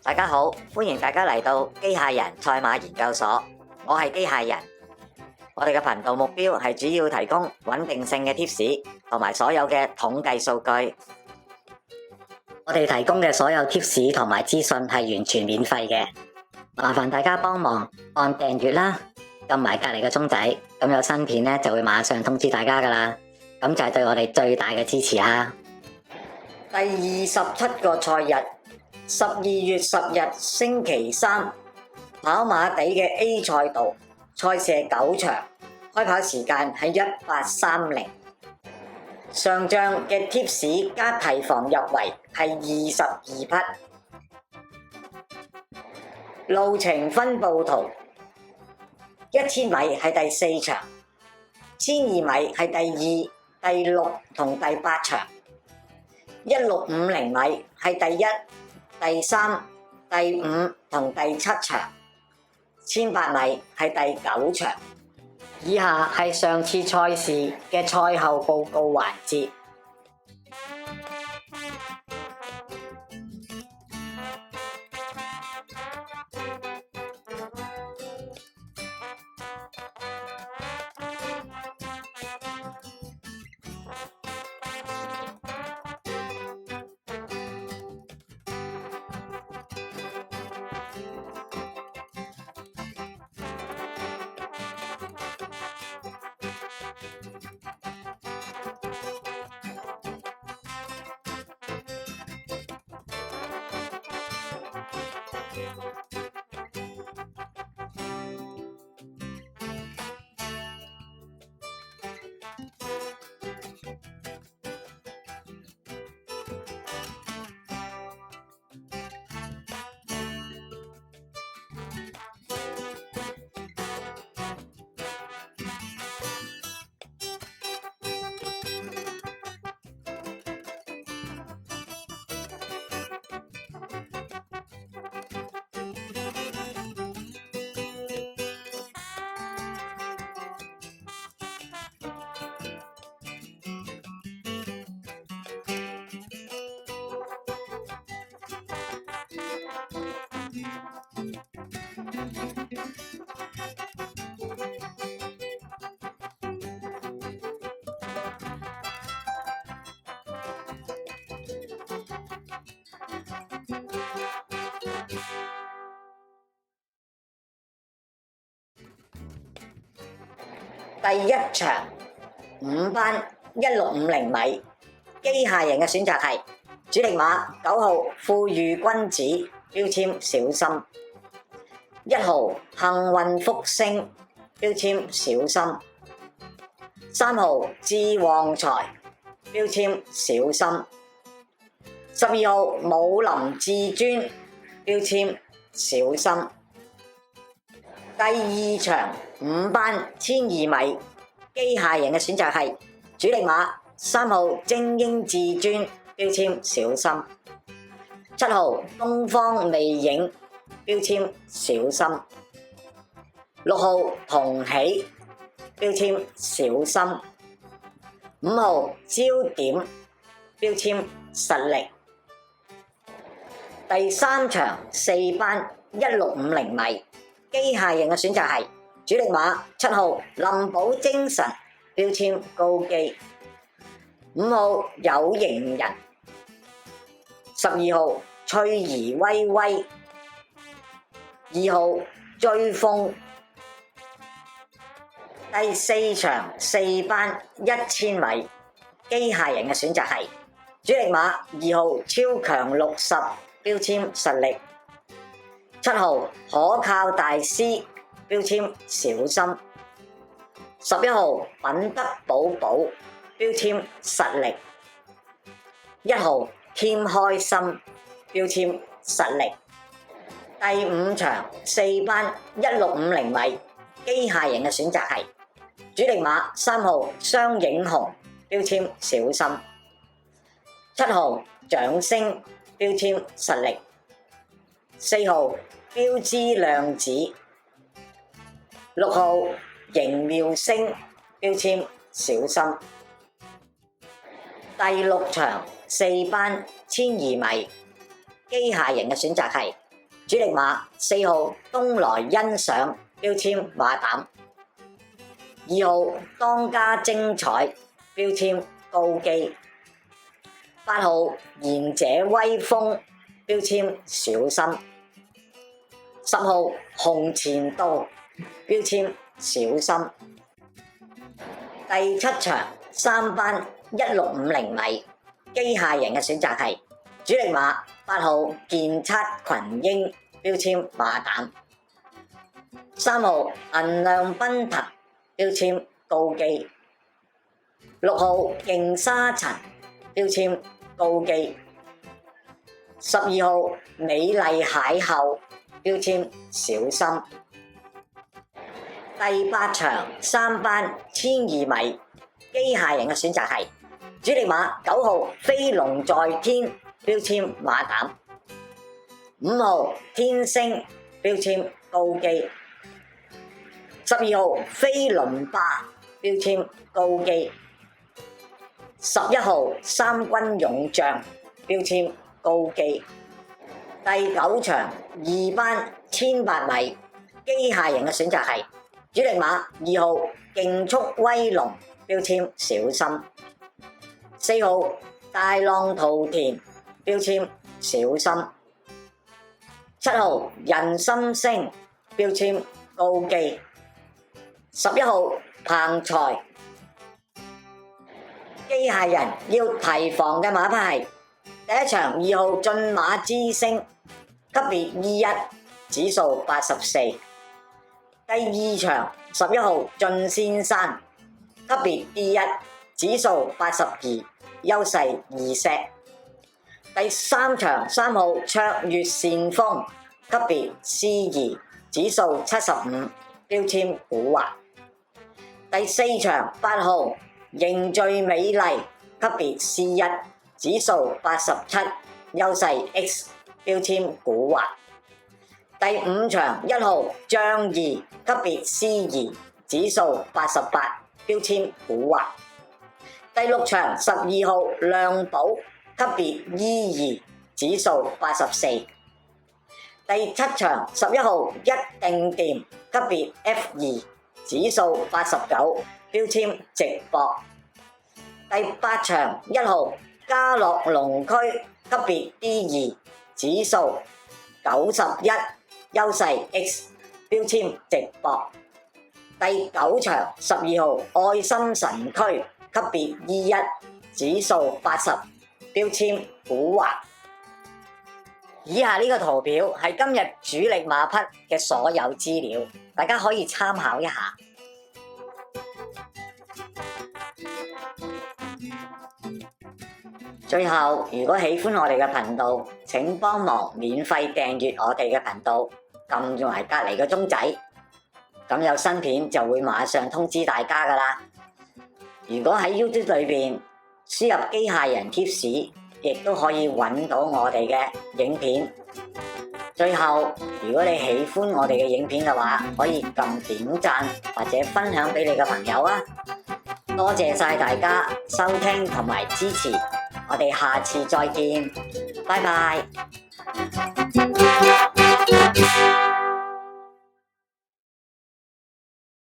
大家好，歡迎大家嚟到機械人賽馬研究所，我係機械人。我哋嘅頻道目標係主要提供穩定性嘅貼士同埋所有嘅統計數據。我哋提供嘅所有貼士同埋資訊係完全免費嘅，麻煩大家幫忙按訂閱啦，撳埋隔籬嘅鐘仔，咁有新片咧就會馬上通知大家噶啦，咁就係對我哋最大嘅支持啦。第27個賽日，12月10日星期三，跑馬地嘅 A 賽道，賽事係9場，開跑時間係1830。上仗嘅貼士加提防入圍係22匹。路程分佈圖：1000米係第4場，1200米係第2、第6同第8場，1650米係第1、第3、第5同第7場，1800米係第9場。以下係上次賽事嘅賽後報告環節。第1場5班1650米，機械人嘅選擇係主力馬9號富裕君子，標籤小心；1號幸運福星，標籤小心；3號智旺財，標籤小心；12號武林至尊，標籤小心。第2場5班1200米，機械人嘅選擇係主力馬3號精英至尊，標籤小心；7號東方魅影，標籤小心；6號同喜，標籤小心；5號焦點，標籤實力。第3場4班1650米，機械人嘅選擇係主力馬7號林寶精神，標籤高基；5號有型人；12號翠兒威威；2號追風。第4場4班1000米，機械人嘅選擇係主力馬2號超強60，標籤實力；7號可靠大師，標籤小心；11號品德寶寶，標籤實力；1號添開心，標籤實力。第5場4班1650米，機械人嘅選擇係主力馬3號雙影紅，標籤小心；7號掌聲，標籤實力；4號標誌量子；6號熒妙星，標籤小心。第6場4班1200米，機械人嘅選擇係主力馬4號東來欣賞，標籤馬膽；2號當家精彩，標籤高基；8號賢者威風，標籤小心；10號紅前道，標籤小心。第7場3班1650米，機械人嘅選擇係主力馬8號健測群英，標籤馬膽；3號銀亮奔騰，標籤高基；6號勁沙塵，標籤高基；12號美麗邂逅，標籤小心。第8場3班1200米，機械人嘅選擇係主力馬9號飛龍在天，標籤馬膽；5號天星，標籤高基；12號飛輪霸，標籤高基；11號三軍勇將，標籤高基。第9場2班1800米，機械人嘅選擇係主力馬2號競速威龍，標籤小心；4號大浪淘田，標籤小心；7號人心星，標籤高基；11號彭財。機械人要提防嘅馬匹係第1場2號駿馬之星，級別E1，指數84；第2場11號駿先山，級別D1，指數82，優勢2石；第3場3號卓越善風，級別C2，指數75，標籤古惑；第4場8號凝聚美麗，級別C1，指數87，優勢 X， 標籤古惑；第5場1號仗義，級別C2，指數88，標籤古惑；第6場12號亮寶，級別E2，指數84；第7場11號一定掂，級別F2，指數89，標籤直博；第8場1號嘉樂龍區，級別D2，指數91，優勢 X， 標籤直博；第9場12號愛心神區，級別E1，指數80，標籤古惑。以下呢個圖表係今日主力馬匹嘅所有資料，大家可以參考一下。最後，如果喜歡我哋嘅頻道，請幫忙免費訂閱我哋嘅頻道，撳住埋隔離個鐘仔，咁有新片就會馬上通知大家㗎喇。如果喺 YouTube 裏邊輸入機械人貼士，亦都可以揾到我哋嘅影片。最後，如果你喜歡我哋嘅影片嘅話，可以撳點讚或者分享俾你嘅朋友啊！多謝晒大家收聽同埋支持，我哋下次再見，拜拜。